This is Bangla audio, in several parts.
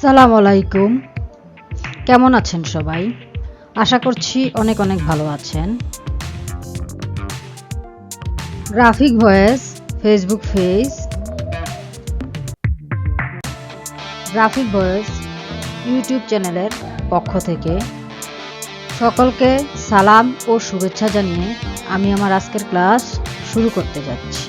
আসসালামু আলাইকুম। কেমন আছেন সবাই? আশা করছি অনেক অনেক ভালো আছেন। Graphic voice Facebook page, graphic voice YouTube চ্যানেলের পক্ষ থেকে সকলকে সালাম ও শুভেচ্ছা জানিয়ে আমি আমার আজকের ক্লাস শুরু করতে যাচ্ছি।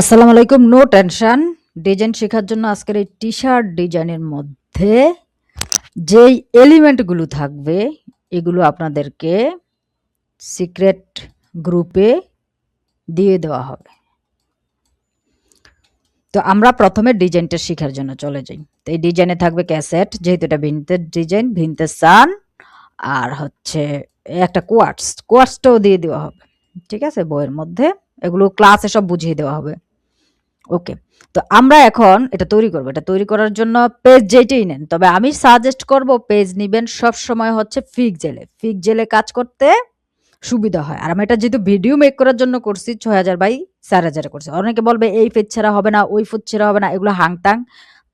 আসসালামু আলাইকুম। নো টেনশন, ডিজাইন শেখার জন্য আজকের এই টি শার্ট ডিজাইনের মধ্যে যেই এলিমেন্টগুলো থাকবে এগুলো আপনাদেরকে সিক্রেট গ্রুপে দিয়ে দেওয়া হবে। তো আমরা প্রথমে ডিজাইনটা শেখার জন্য চলে যাই। তো এই ডিজাইনে থাকবে ক্যাসেট, যেহেতু এটা ভিনটেজ ডিজাইন, ভিনটেজ সান, আর হচ্ছে একটা কোয়ার্টসটাও দিয়ে দেওয়া হবে। ঠিক আছে, বইয়ের মধ্যে এগুলো ক্লাসে সব বুঝিয়ে দেওয়া হবে। ওকে, তো আমরা এখন এটা তৈরি করব। এটা তৈরি করার জন্য পেজ যেটাই নেন, তবে আমি সাজেস্ট করব পেজ নিবেন সব সময় হচ্ছে ফিক্সজেলে কাজ করতে সুবিধা হয়। আর আমি এটা যেহেতু ভিডিও মেক করার জন্য করছি ৬০০০ বাই ৪০০০ করছি। অনেকে বলবে এই পেজ ছাড়া হবে না, ওই ফুট ছাড়া হবে না, এগুলো হাংটাং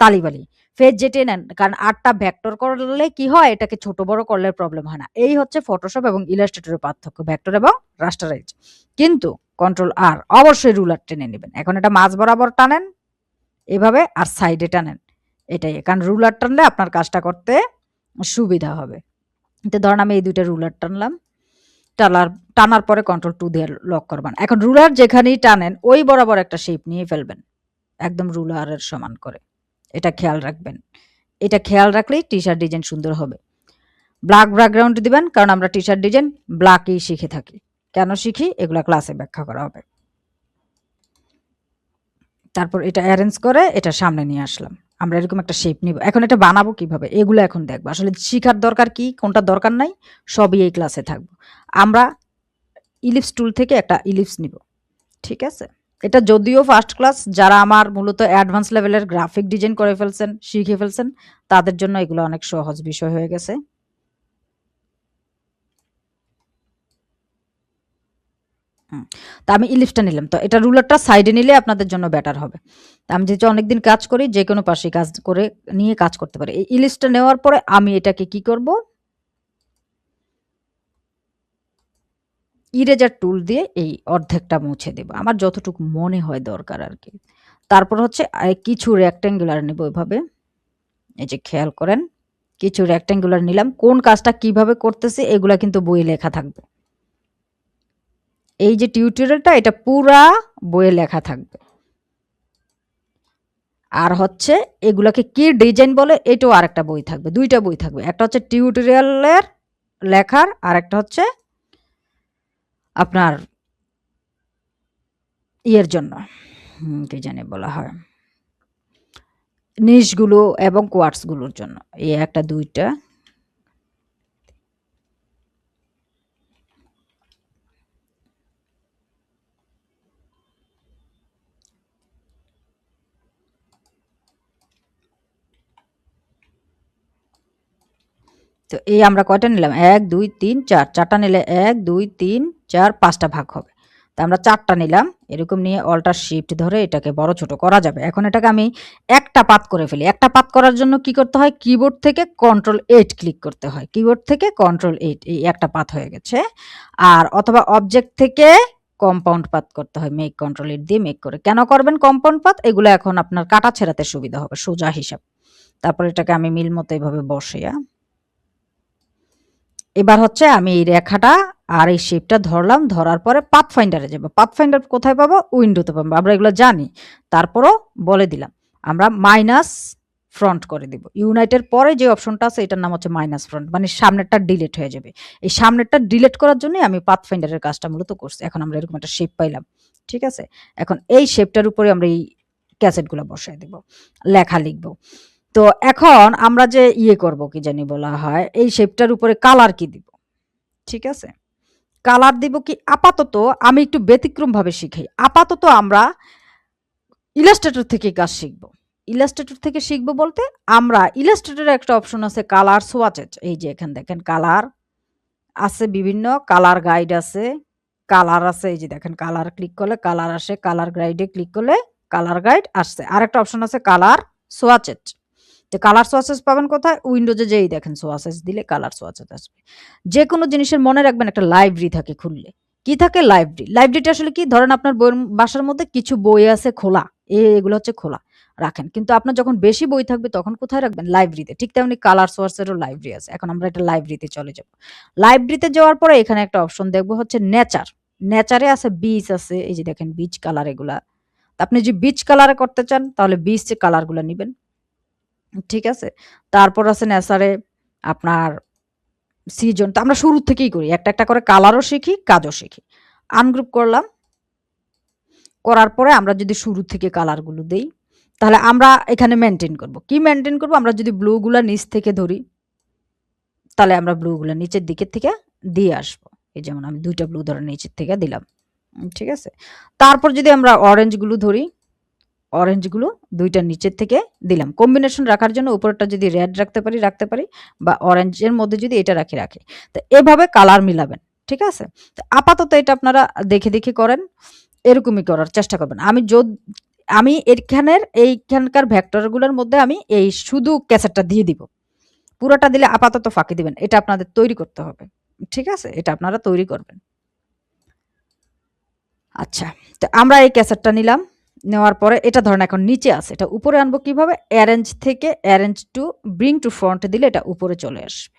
তালিবালি। পেজ যেটাই নেন, কারণ ৮টা ভেক্টর করলে কি হয়, এটাকে ছোট বড় করলে প্রবলেম হয় না। এই হচ্ছে ফটোশপ এবং ইলাস্ট্রেটরের পার্থক্য, ভেক্টর এবং রাস্টারাইজ। কিন্তু কন্ট্রোল আর অবশ্যই রুলার টেনে নেবেন। এখন এটা মাঝ বরাবর টানেন এভাবে, আর সাইডে টানেন এটাই, কারণ রুলার টানলে আপনার কাজটা করতে সুবিধা হবে। তো ধরেন আমি এই দুইটা রুলার টানলাম, টানার পরে কন্ট্রোল 2 দিয়ে লক করবেন। এখন রুলার যেখানেই টানেন ওই বরাবর একটা শেপ নিয়ে ফেলবেন, একদম রুলারের সমান করে। এটা খেয়াল রাখবেন, এটা খেয়াল রাখলেই টি শার্ট ডিজাইন সুন্দর হবে। ব্ল্যাক ব্যাকগ্রাউন্ড দিবেন, কারণ আমরা টি শার্ট ডিজাইন ব্ল্যাকই শিখে থাকি। কেন শিখি এগুলা ক্লাসে ব্যাখ্যা করা হবে। তারপর এটা অ্যারেঞ্জ করে এটা সামনে নিয়ে আসলাম। আমরা এরকম একটা শেপ নিব। এখন এটা বানাবো কিভাবে এগুলো এখন দেখবো। আসলে শিখার দরকার কি, কোনটা দরকার নাই, সবই এই ক্লাসে থাকবো। আমরা ইলিপস টুল থেকে একটা ইলিপস নিব। ঠিক আছে, এটা যদিও ফার্স্ট ক্লাস, যারা আমার মূলত অ্যাডভান্স লেভেলের গ্রাফিক ডিজাইন করে ফেলছেন, শিখে ফেলছেন, তাদের জন্য এগুলো অনেক সহজ বিষয় হয়ে গেছে। তা আমি ইলিপসটা নিলাম। তো এটা রুলারটা সাইডে নিলে আপনাদের জন্য বেটার হবে। তা আমি যেহেতু অনেকদিন কাজ করি, যে কোনো পাশে কাজ করে নিয়ে কাজ করতে পারি। এই ইলিপসটা নেওয়ার পরে আমি এটাকে কি করব, ইরেজার টুল দিয়ে এই অর্ধেকটা মুছে দেব, আমার যতটুকু মনে হয় দরকার আর কি। তারপর হচ্ছে কিছু রেক্ট্যাঙ্গুলার নেব এভাবে, এই যে খেয়াল করেন, কিছু রেক্ট্যাঙ্গুলার নিলাম। কোন কাজটা কিভাবে করতেছি এগুলা কিন্তু বইয়ে লেখা থাকবে। এই যে টিউটোরিয়ালটা এটা পুরা বইয়ে লেখা থাকবে। আর হচ্ছে এগুলাকে কি ডিজাইন বলে এটাও আরেকটা বই থাকবে, দুইটা বই থাকবে। একটা হচ্ছে টিউটোরিয়ালের লেখার, আর একটা হচ্ছে আপনার ইয়ের জন্য, কি জানি বলা হয়, নিশগুলো এবং কোয়ার্টসগুলোর জন্য। এই একটা দুইটা। তো এই আমরা কয়টা নিলাম, ১ ২ ৩ ৪, চারটা নিলে ১ ২ ৩ ৪ ৫টা ভাগ হবে। তো আমরা 4টা নিলাম। এরকম নিয়ে অল্টার শিফট ধরে এটাকে বড় ছোট করা যাবে। এখন এটাকে আমি একটা পাত করে ফেলি। একটা পাত করার জন্য কি করতে হয়, কিবোর্ড থেকে কন্ট্রোল 8 ক্লিক করতে হয়। কিবোর্ড থেকে কন্ট্রোল 8, এই একটা পাত হয়ে গেছে। আর অথবা অবজেক্ট থেকে কম্পাউন্ড পাত করতে হয়, মেক কন্ট্রোল 8 দিয়ে মেক করে। কেন করবেন কম্পাউন্ড পাত, এগুলো এখন আপনার কাটা ছেড়াতে সুবিধা হবে, সোজা হিসাব। তারপর এটাকে আমি মিল মতো এইভাবে বসাইয়া, এবার হচ্ছে আমি এই রেখাটা আর এই শেপটা ধরলাম, ধরার পরে পাথ ফাইন্ডারে যাবো। পাথ ফাইন্ডার কোথায় পাবো, উইন্ডোতে পাবো, আমরা এগুলো জানি, তারপরও বলে দিলাম। আমরা ফ্রন্ট করে দিব। ইউনাইটের পরে যে অপশনটা আছে এটার নাম হচ্ছে মাইনাস ফ্রন্ট, মানে সামনেরটা ডিলিট হয়ে যাবে। এই সামনেরটা ডিলিট করার জন্যই আমি পাথফাইন্ডারের কাজটা মূলত করছি। এখন আমরা এরকম একটা শেপ পাইলাম, ঠিক আছে? এখন এই শেপটার উপরে আমরা এই ক্যাসেটগুলো বসায় দিব, লেখা লিখব। তো এখন আমরা যে করব কি জানি বলা হয়, এই শেপটার উপরে কালার কি দিব, ঠিক আছে? কালার দিব কি, আপাতত আমি একটু ব্যতিক্রমভাবে শিখাই। আপাতত আমরা ইলাস্ট্রেটর থেকে কাজ শিখব। ইলাস্ট্রেটর থেকে শিখব বলতে আমরা ইলাস্ট্রেটরে একটা অপশন আছে কালার সোয়াচেস। এই যে এখানে দেখেন কালার আছে, বিভিন্ন কালার গাইড আছে, কালার আছে। এই যে দেখেন কালার ক্লিক করলে কালার আসে, কালার গাইডে ক্লিক করলে কালার গাইড আসছে। আরেকটা অপশন আছে কালার সোয়াচেস। যে কালার সোয়াচেস পাবেন কোথায়? উইন্ডোজে যেই দেখেন সোয়াচেস দিলে কালার সোয়াচেস আসবে। যে কোনো জিনিসের মনে রাখবেন একটা লাইব্রেরি থাকে খুললে। কি থাকে? লাইব্রেরি। লাইব্রেরিটা আসলে কি? ধরেন আপনার বইয়ের বাসার মধ্যে কিছু বই আছে খোলা, এগুলো হচ্ছে খোলা রাখেন। কিন্তু আপনার যখন বেশি বই থাকবে তখন কোথায় রাখবেন? লাইব্রেরিতে। ঠিক তেমনি কালার সোর্সেরও লাইব্রেরি আছে। এখন আমরা এটা লাইব্রেরিতে চলে যাব। লাইব্রেরিতে যাওয়ার পরে এখানে একটা অপশন দেখবো হচ্ছে নেচার। নেচারে আছে বীজ আছে, এই যে দেখেন বীজ কালার এগুলা। আপনি যদি বীজ কালারে করতে চান তাহলে বীজ কালারগুলো নিবেন, ঠিক আছে? তারপর আছে নেচারে আপনার সিজন। তো আমরা শুরু থেকেই করি, একটা একটা করে কালারও শিখি, কাজও শিখি। আনগ্রুপ করলাম, করার পরে আমরা যদি শুরু থেকে কালারগুলো দেই তাহলে আমরা এখানে মেনটেন করব। কি মেনটেন করব? আমরা যদি ব্লুগুলা নিচ থেকে ধরি তাহলে আমরা ব্লুগুলা নিচের দিকের থেকে দিয়ে আসবো। এই যেমন আমি 2টা ব্লু ধরে নিচের থেকে দিলাম, ঠিক আছে? তারপর যদি আমরা অরেঞ্জগুলো ধরি, অরেঞ্জগুলো 2টা নিচের থেকে দিলাম। কম্বিনেশন রাখার জন্য উপরেরটা যদি রেড রাখতে পারি বা অরেঞ্জের মধ্যে যদি এটা রাখি। তো এভাবে কালার মিলাবেন, ঠিক আছে? তো আপাতত এটা আপনারা দেখে করেন, এরকমই করার চেষ্টা করবেন। আমি এইখানকার ভেক্টরগুলোর মধ্যে আমি এই শুধু ক্যাসেটটা দিয়ে দিব। পুরোটা দিলে আপাতত ফাঁকি দিবেন। এটা আপনাদের তৈরি করতে হবে, ঠিক আছে? এটা আপনারা তৈরি করবেন। আচ্ছা, তো আমরা এই ক্যাসেটটা নিলাম। নেওয়ার পরে এটা ধরেন এখন নিচে আছে, এটা উপরে আনবো কিভাবে? অ্যারেঞ্জ থেকে arrange to bring to front দিলে এটা উপরে চলে আসবে।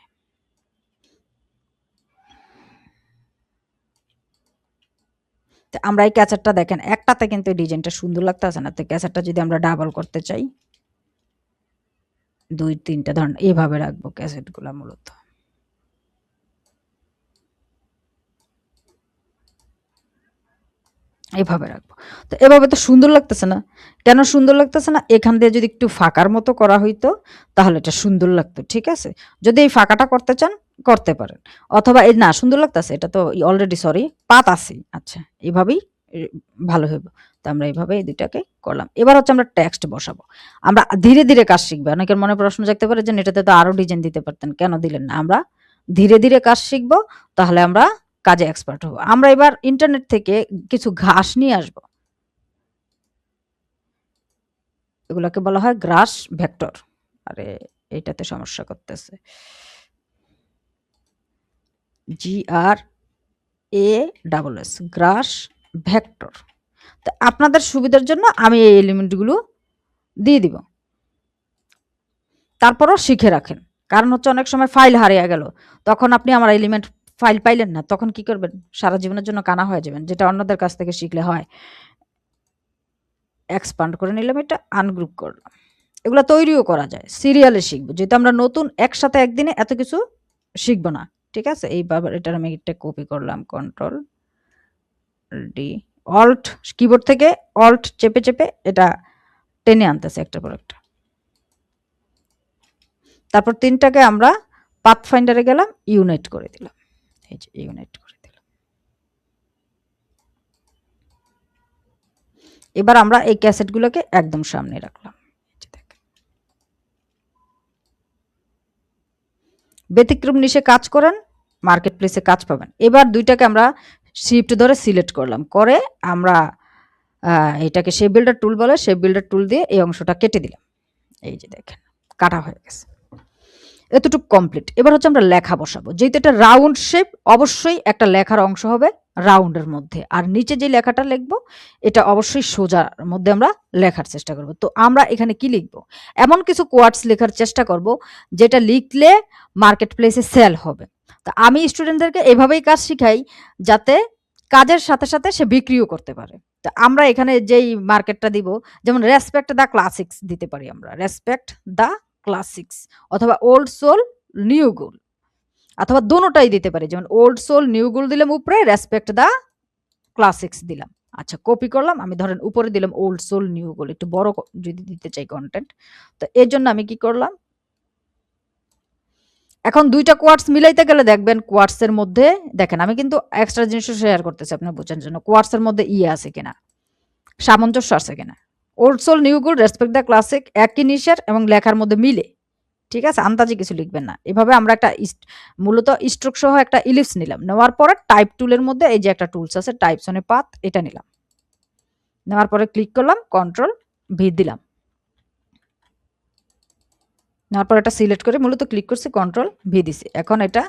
তো আমরা এই ক্যাসেটটা দেখেন একটাতে কিন্তু এই ডিজাইনটা সুন্দর লাগতেছে না। তো ক্যাসেটটা যদি আমরা ডাবল করতে চাই, 2-3টা ধরেন এভাবে রাখবো ক্যাসেটগুলা মূলত। এভাবে রাখবো। তো এভাবে তো সুন্দর লাগতেছে না। কেন সুন্দর লাগতেছে না? এখান দিয়ে যদি একটু ফাঁকার মতো করা হইতো তাহলে এটা সুন্দর লাগতো, ঠিক আছে? যদি এই ফাঁকাটা করতে চান করতে পারেন। অথবা এই না সুন্দর লাগতেছে, এটা তো অলরেডি পাত আছে। আচ্ছা, এভাবেই ভালো হইব। তো আমরা এইভাবে এই 2টাকে করলাম। এবার হচ্ছে আমরা টেক্সট বসাবো। আমরা ধীরে কাজ শিখবো। অনেকের মনে প্রশ্ন জাগতে পারে যে এটাতে তো আরো ডিজাইন দিতে পারতেন, কেন দিলেন না? আমরা ধীরে কাজ শিখবো, তাহলে আমরা কাজে এক্সপার্ট হব। আমরা এবার ইন্টারনেট থেকে কিছু ঘাস নিয়ে আসব। এগুলাকে বলা হয় গ্রাস ভেক্টর। আরে এইটাতে সমস্যা করতেছে। GRASS গ্রাস ভেক্টর। তো আপনাদের সুবিধার জন্য আমি এই এলিমেন্টগুলো দিয়ে দিব। তারপরও শিখে রাখেন। কারণ হচ্ছে অনেক সময় ফাইল হারিয়ে গেল। তখন আপনি আমার এলিমেন্ট ফাইল পাইলেন না। তখন কি করবেন? সারা জীবনের জন্য কানা হয়ে যাবেন। যেটা অন্যদের কাছ থেকে শিখলে হয়। এক্সপান্ড করে নিলাম, এটা আনগ্রুপ করলাম। এগুলা তৈরিও করা যায়, সিরিয়ালে শিখবো। যেহেতু আমরা নতুন, একসাথে একদিনে এত কিছু শিখবো না, ঠিক আছে? এইভাবে এটার আমি একটা কপি করলাম, কন্ট্রোল ডি, অল্ট, কিবোর্ড থেকে অল্ট চেপে এটা টেনে আনতেছে একটার পর একটা। তারপর 3টাকে আমরা পাথফাইন্ডারে গেলাম, ইউনাইট করে দিলাম। এই যে ইউনাইট করে দিলাম। এবার আমরা এই ক্যাসেটগুলোকে একদম সামনে রাখলাম। ব্যতিক্রম নিশে কাজ করেন, মার্কেট প্লেসে কাজ পাবেন। এবার 2টাকে আমরা শিফট ধরে সিলেক্ট করলাম, করে আমরা এটাকে শেপ বিল্ডার টুল বলে, শেপ বিল্ডার টুল দিয়ে এই অংশটা কেটে দিলাম। এই যে দেখেন কাটা হয়ে গেছে। এতটুকু কমপ্লিট। এবার হচ্ছে আমরা লেখা বসাবো। যেহেতু এটা রাউন্ড শেপ, অবশ্যই একটা লেখার অংশ হবে রাউন্ডের মধ্যে, আর নিচে যে লেখাটা লিখবো এটা অবশ্যই সোজার মধ্যে আমরা লেখার চেষ্টা করব। তো আমরা এখানে কি লিখবো? এমন কিছু কোয়ার্ডস লেখার চেষ্টা করব যেটা লিখলে মার্কেট প্লেসে সেল হবে। তো আমি স্টুডেন্টদেরকে এভাবেই কাজ শিখাই, যাতে কাজের সাথে সে বিক্রিও করতে পারে। তো আমরা এখানে যেই মার্কেটটা দিব, যেমন রেসপেক্ট দ্য ক্লাসিক্স দিতে পারি আমরা। রেসপেক্ট দ্য ক্লাসিক্স অথবা ওল্ড সোল নিউ গোল, অথবা দোনোটাই দিতে পারি। যেমন ওল্ড সোল নিউ গোল দিলাম উপরে, রেসপেক্ট দ্য ক্লাসিক্স দিলাম। আচ্ছা, কপি করলাম, আমি ধরেন উপরে দিলাম ওল্ড সোল নিউ গোল, একটু বড় যদি দিতে চাই কন্টেন্ট। তো এর জন্য আমি কি করলাম, এখন দুইটা কোয়ার্টস মিলাইতে গেলে দেখবেন কোয়ার্টসের মধ্যে, দেখেন আমি কিন্তু এক্সট্রা জিনিসও শেয়ার করতেছি আপনার বোঝার জন্য, কোয়ার্টসের মধ্যে আছে কিনা, সামঞ্জস্য আছে কিনা। Old soul new goal respect the classic একই নিশের এবং লেখার মধ্যে মিলে, ঠিক আছে, আন্দাজে কিছু লিখবেন না। এভাবে আমরা একটা মূলত স্ট্রোক সহ একটা ইলিপস নিলাম, নেওয়ার পরে টাইপ টুলের মধ্যে এই যে একটা টুলস আছে টাইপস অন এ পাথ, এটা নিলাম, নেওয়ার পরে ক্লিক করলাম, কন্ট্রোল ভি দিলাম, নেওয়ার পর এটা সিলেক্ট করে মূলত ক্লিক করছি, কন্ট্রোল ভি দিছি। এখন এটা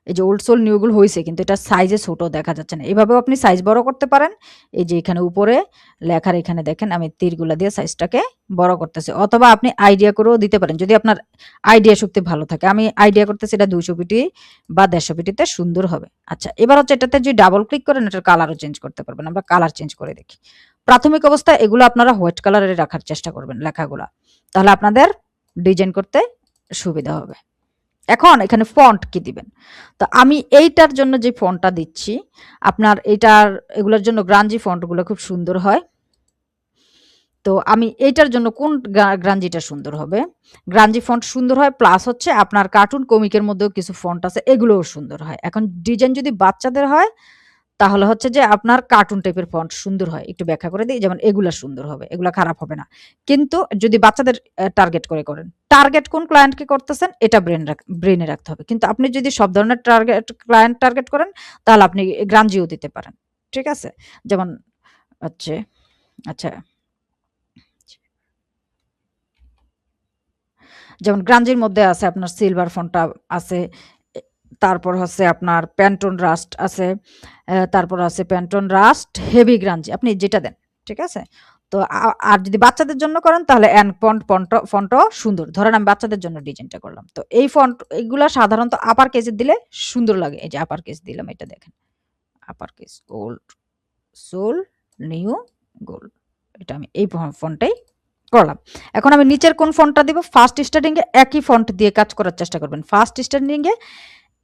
এই যে ওল্ড সোল নিউ গোল হয়েছে, কিন্তু এটা সাইজে ছোট দেখা যাচ্ছে না। এভাবেও আপনি সাইজ বড় করতে পারেন। এই যে এখানে উপরে লেখার এখানে দেখেন আমি তীরগুলা দিয়ে সাইজটাকে বড় করতেছি, অথবা আপনি আইডিয়া করেও দিতে পারেন যদি আপনার আইডিয়া শক্তি ভালো থাকে। আমি আইডিয়া করতেছি এটা 200 পিটি বা 150 পিটিতে সুন্দর হবে। আচ্ছা, এবার হচ্ছে এটাতে যদি ডাবল ক্লিক করেন এটার কালারও চেঞ্জ করতে পারবেন। আমরা কালার চেঞ্জ করে দেখি। প্রাথমিক অবস্থায় এগুলো আপনারা হোয়াইট কালারে রাখার চেষ্টা করবেন লেখাগুলা, তাহলে আপনাদের ডিজাইন করতে সুবিধা হবে। এখন এখানে ফন্ট কি দিবেন, তো আমি এইটার জন্য যে ফন্টটা দিচ্ছি, আপনার এটার এগুলোর জন্য গ্রাঞ্জি ফন্টগুলো খুব সুন্দর হয়। তো আমি এইটার জন্য কোন গ্রাঞ্জিটা সুন্দর হবে, গ্রাঞ্জি ফন্ট সুন্দর হয়, প্লাস হচ্ছে আপনার কার্টুন কমিকের মধ্যেও কিছু ফন্ট আছে এগুলোও সুন্দর হয়। এখন ডিজাইন যদি বাচ্চাদের হয় তাহলে হচ্ছে যে আপনার কার্টুন টাইপের ফন্ট সুন্দর হয়। একটু ব্যাখ্যা করে দিই, যেমন এগুলা সুন্দর হবে, এগুলা খারাপ হবে না। কিন্তু যদি বাচ্চাদের টার্গেট করে করেন, টার্গেট কোন ক্লায়েন্টকে করতেছেন এটা ব্রেনে রাখতে হবে। কিন্তু আপনি যদি সব ধরনের ক্লায়েন্ট টার্গেট করেন তাহলে আপনি গ্রাঞ্জিও দিতে পারেন, ঠিক আছে। যেমন হচ্ছে, আচ্ছা, যেমন গ্রাঞ্জির মধ্যে আছে আপনার সিলভার ফন্টটা আছে, তারপর হচ্ছে আপনার প্যান্টন রাস্ট আছে, তারপর আছে প্যান্টন রাস্ট হেভি গ্রাঞ্জি, আপনি যেটা দেন, ঠিক আছে। তো আর যদি বাচ্চাদের জন্য করেন তাহলে ফন্টও সুন্দর। ধরেন আমি বাচ্চাদের জন্য ডিজাইনটা করলাম, তো এই ফন্ট এগুলা সাধারণত আপার কেসে দিলে সুন্দর লাগে। এই যে আপার কেস দিলাম, এটা দেখেন upper case old soul new gold, এটা আমি এই ফন্টটাই করলাম। এখন আমি নিচের কোন ফন্টটা দিব, ফার্স্ট স্টার্টিং এ একই ফন্ট দিয়ে কাজ করার চেষ্টা করবেন। ফার্স্ট স্টার্টিং এ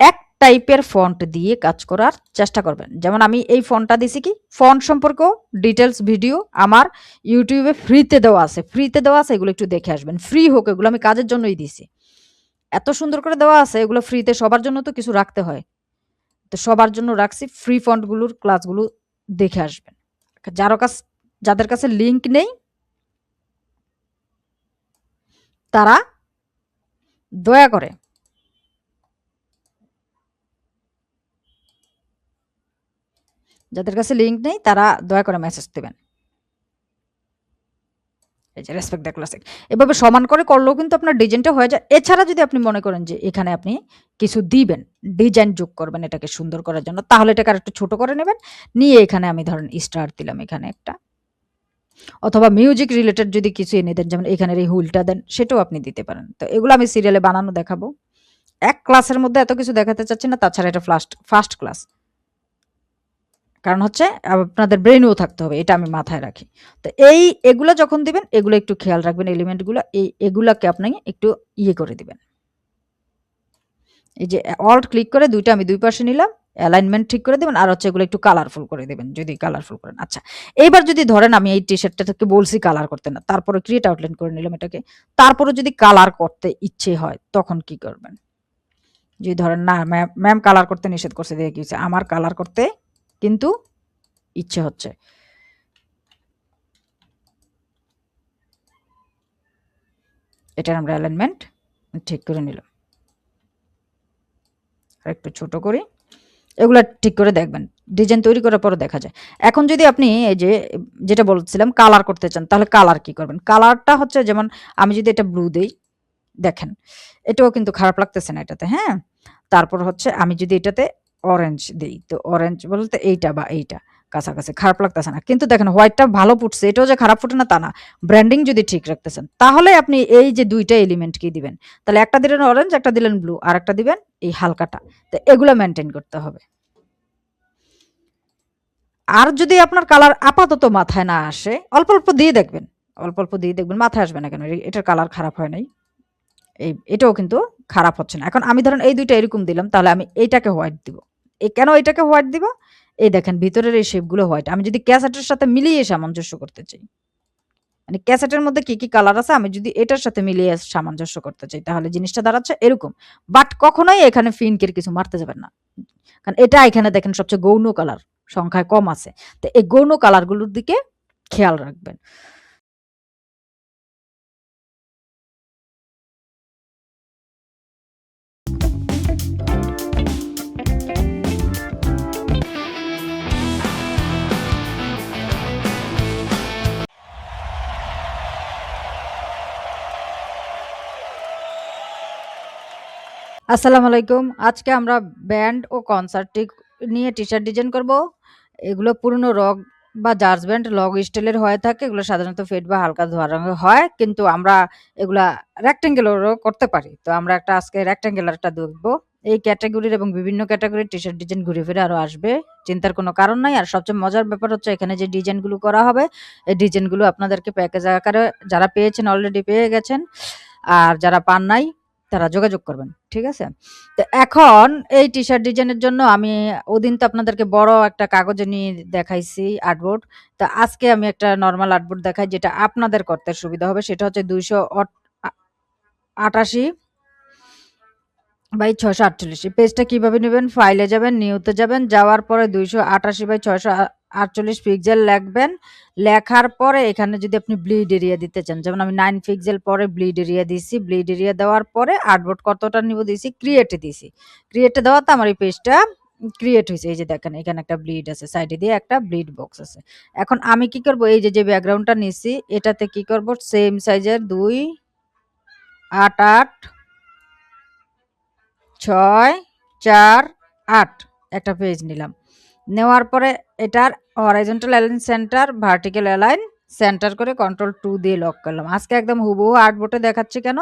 এক টাইপের ফন্ট দিয়ে কাজ করার চেষ্টা করবেন। যেমন আমি এই ফন্টটা দিছি, কি ফন্ট সম্পর্ক ডিটেলস ভিডিও আমার ইউটিউবে ফ্রিতে দেওয়া আছে, এগুলো একটু দেখে আসবেন। ফ্রি হোক, এগুলো আমি কাজের জন্যই দিছি, এত সুন্দর করে দেওয়া আছে এগুলো ফ্রিতে। সবার জন্য তো কিছু রাখতে হয়, তো সবার জন্য রাখছি। ফ্রি ফন্টগুলোর ক্লাসগুলো দেখে আসবেন। যাদের কাছে লিংক নেই তারা দয়া করে যাদের কাছে লিংক নেই তারা দয়া করে মেসেজ দেবেন। এই যে রেসপেক্ট দ্য ক্লাসিক, এভাবে সমান করে করলেও কিন্তু আপনার ডিজাইনটা হয়ে যায়। এছাড়া যদি আপনি মনে করেন যে এখানে আপনি কিছু দিবেন, ডিজাইন যোগ করবেন এটাকে সুন্দর করার জন্য, তাহলে এটাকে আরেকটু ছোট করে নেবেন, নিয়ে এখানে আমি ধরেন স্টার দিলাম এখানে একটা, অথবা মিউজিক রিলেটেড যদি কিছু এনে দেন, যেমন এখানের এই হুইলটা দেন, সেটাও আপনি দিতে পারেন। তো এগুলো আমি সিরিয়ালে বানানো দেখাবো। এক ক্লাসের মধ্যে এত কিছু দেখাতে চাচ্ছি না, তাছাড়া এটা ফার্স্ট ক্লাস, কারণ হচ্ছে আপনাদের ব্রেনও থাকতে হবে, এটা আমি মাথায় রাখি। তো এগুলা যখন দিবেন এগুলো একটু খেয়াল রাখবেন, এলিমেন্টগুলো এগুলাকে আপনি একটু ইয়ে করে দিবেন। এই যে অল্ট ক্লিক করে দুইটা আমি দুই পাশে নিলাম, অ্যালাইনমেন্ট ঠিক করে দেবেন, আর হচ্ছে এগুলো একটু কালারফুল করে দেবেন যদি কালারফুল করেন। আচ্ছা, এইবার যদি ধরেন আমি এই টি শার্টটাকে বলছি কালার করতে না, তারপরে ক্রিয়েট আউটলাইন করে নিলাম এটাকে, তারপরে যদি কালার করতে ইচ্ছে হয় তখন কি করবেন? যদি ধরেন না ম্যাম কালার করতে নিষেধ করছে, দিয়ে কি হচ্ছে, আমার কালার করতে কিন্তু ইচ্ছে হচ্ছে, এটার আমরা অ্যালাইনমেন্ট ঠিক করে নিলাম, আর একটু ছোট করি, এগুলা ঠিক করে দেখবেন। ডিজাইন তৈরি করার পরও দেখা যায়। এখন যদি আপনি এই যে যেটা বলছিলাম কালার করতে চান, তাহলে কালার কি করবেন? কালারটা হচ্ছে, যেমন আমি যদি এটা ব্লু দেই, দেখেন এটাও কিন্তু খারাপ লাগতেছে না এটাতে, হ্যাঁ। তারপর হচ্ছে আমি যদি এটাতে অরেঞ্জ দেই, তো অরেঞ্জ বলতে এইটা বা এইটা কাছাকাছি, খারাপ লাগতেছে না। কিন্তু দেখেন হোয়াইটটা ভালো ফুটছে, এটাও যে খারাপ ফুটে না তা না। ব্র্যান্ডিং যদি ঠিক রাখতেছেন তাহলে আপনি এই যে দুইটা এলিমেন্ট কি দিবেন, তাহলে একটা দিলেন অরেঞ্জ, একটা দিলেন ব্লু, আর একটা দিবেন এই হালকাটা। তো এগুলো মেনটেন করতে হবে। আর যদি আপনার কালার আপাতত মাথায় না আসে, অল্প, অল্প দিয়ে দেখবেন। অল্প, অল্প দিয়ে দেখবেন মাথায় আসবে না কেন? এটার কালার খারাপ হয় নাই। এটাও কিন্তু খারাপ হচ্ছে না। এখন আমি ধরেন এই ২ টা এরকম দিলাম, তাহলে আমি এইটাকে হোয়াইট দিব। কেন এটাকে হোয়াইট দিব? এই দেখেন ভিতরের এই শেপগুলো হোয়াইট। আমি যদি ক্যাসেটের সাথে মিলিয়ে সামঞ্জস্য করতে চাই, মানে ক্যাসেটের মধ্যে কি, কি কালার আছে আমি যদি এটার সাথে মিলিয়ে সামঞ্জস্য করতে চাই, তাহলে জিনিসটা দাঁড়াচ্ছে এরকম। বাট কখনোই এখানে ফিনকের কিছু মারতে যাবেন না। কারণ এটা এখানে দেখেন সবচেয়ে গৌণ কালার, সংখ্যায় কম আছে। তো এই গৌণ কালারগুলোর দিকে খেয়াল রাখবেন। আসসালামু আলাইকুম। আজকে আমরা ব্যান্ড ও কনসার্ট নিয়ে টি-শার্ট ডিজাইন করব। এগুলো পুরনো রগ বা জার্জ ব্যান্ড লগ স্টাইলের হয়ে থাকে। এগুলো সাধারণত ফেড বা হালকা ধোয়া রঙের হয়। কিন্তু আমরা এগুলা রেক্টেঙ্গুলারও করতে পারি। তো আমরা আজকে রেক্টেঙ্গুলারটা দেখব। এই ক্যাটেগরির এবং বিভিন্ন ক্যাটেগরির টি-শার্ট ডিজাইন ঘুরে ফিরে আরো আসবে। চিন্তার কোনো কারণ নাই। আর সবচেয়ে মজার ব্যাপার হচ্ছে এখানে যে ডিজাইনগুলো করা হবে, এই ডিজাইনগুলো আপনাদেরকে প্যাকেজ আকারে যারা পেয়েছেন অলরেডি পেয়ে গেছেন। আর যারা পান নাই তারা যোগাযোগ করবেন। ঠিক আছে? তো এখন এই টি-শার্ট ডিজাইনের জন্য আমি ওদিন তো আপনাদেরকে বড় একটা কাগজে নিয়ে দেখাইছি আর্টবোর্ড। তো আজকে আমি একটা নরমাল আর্টবোর্ড দেখাই যেটা আপনাদের করতে সুবিধা হবে। সেটা হচ্ছে ২৮৮ বাই ৬৪৮। এই পেজটা কিভাবে নেবেন? ফাইলে যাবেন, নিউতে যাবেন। যাওয়ার পরে ২৮৮ বাই ৬৪৮ পিক্সেল লিখবেন। লেখার পরে এখানে যদি আপনি ব্লিড এরিয়া দিতে চান, যেমন আমি 9 পিক্সেল পরে ব্লিড এরিয়া দিছি। ব্লিড এরিয়া দেওয়ার পরে আর্টবোর্ড কতটা নিব দিছি, ক্রিয়েটে দিছি। ক্রিয়েটে দেওয়াতে আমার এই পেজটা ক্রিয়েট হইছে। এই যে দেখেন এখানে একটা ব্লিড আছে। সাইডে দিয়ে একটা ব্লিড বক্স আছে। এখন আমি কি করব? এই যে ব্যাকগ্রাউন্ডটা নিছি এটাতে কি করব? সেম সাইজের ২, ৮, ৮, ৬, ৪, ৮ একটা পেজ নিলাম। নেওয়ার পরে এটার horizontal align centre, vertical align centre করে কন্ট্রোল 2 দিয়ে লক করলাম। আজকে একদম হুবহু আর্টবোর্ডে দেখাচ্ছি কেন?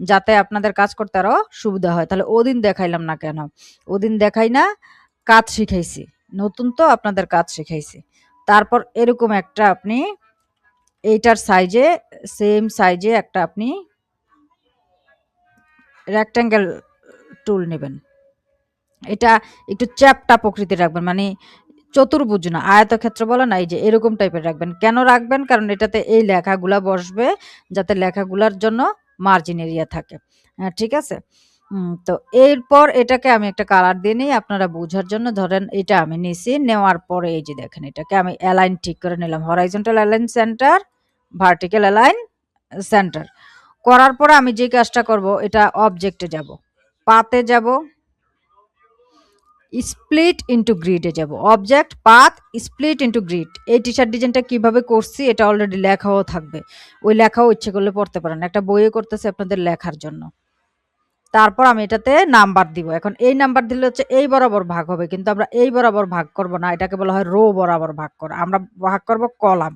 যাতে আপনাদের কাজ করতে আরো সুবিধা হয়। তাহলে ওদিন দেখাইলাম না কেন? ওদিন দেখাই না, কাজ শিখাইছি। নতুন তো আপনাদের কাজ শিখাইছি। তারপর এরকম একটা আপনি এইটার সাইজে সেম সাইজে একটা আপনি রেক্টেঙ্গেল টুল নেবেন। এটা একটু চ্যাপ্টা প্রকৃতির রাখবেন, মানে চতুর্ভুজ না, আয়তক্ষেত্র বলে না, এই যে এরকম টাইপের রাখবেন। কেন রাখবেন? কারণ এটাতে এই লেখাগুলা বসবে, যাতে লেখাগুলার জন্য মার্জিন এরিয়া থাকে। ঠিক আছে? তো এরপর এটাকে আমি একটা কালার দিয়ে নিই আপনারা বোঝার জন্য। ধরেন এটা আমি নিছি, নেওয়ার পরে এই যে দেখেন এটাকে আমি অ্যালাইন ঠিক করে নিলাম। Horizontal align centre, vertical align centre. করার পরে আমি যে কাজটা করব, এটা অবজেক্টে যাব, পাতে যাব, স্প্লিট ইনটু গ্রিডে যাব। Object, path, split into grid. এই টি-শার্ট ডিজাইনটা কিভাবে করছি এটা অলরেডি লেখাও থাকবে। ওই লেখাও ইচ্ছে করলে পড়তে পারেন। একটা বইয়ে করতেছি আপনাদের লেখার জন্য। তারপর আমি এটাতে নাম্বার দিব। এখন এই নাম্বার দিলে হচ্ছে এই বরাবর ভাগ হবে। কিন্তু আমরা এই বরাবর ভাগ করব না। এটাকে বলা হয় রো বরাবর ভাগ করা। আমরা ভাগ করব কলাম।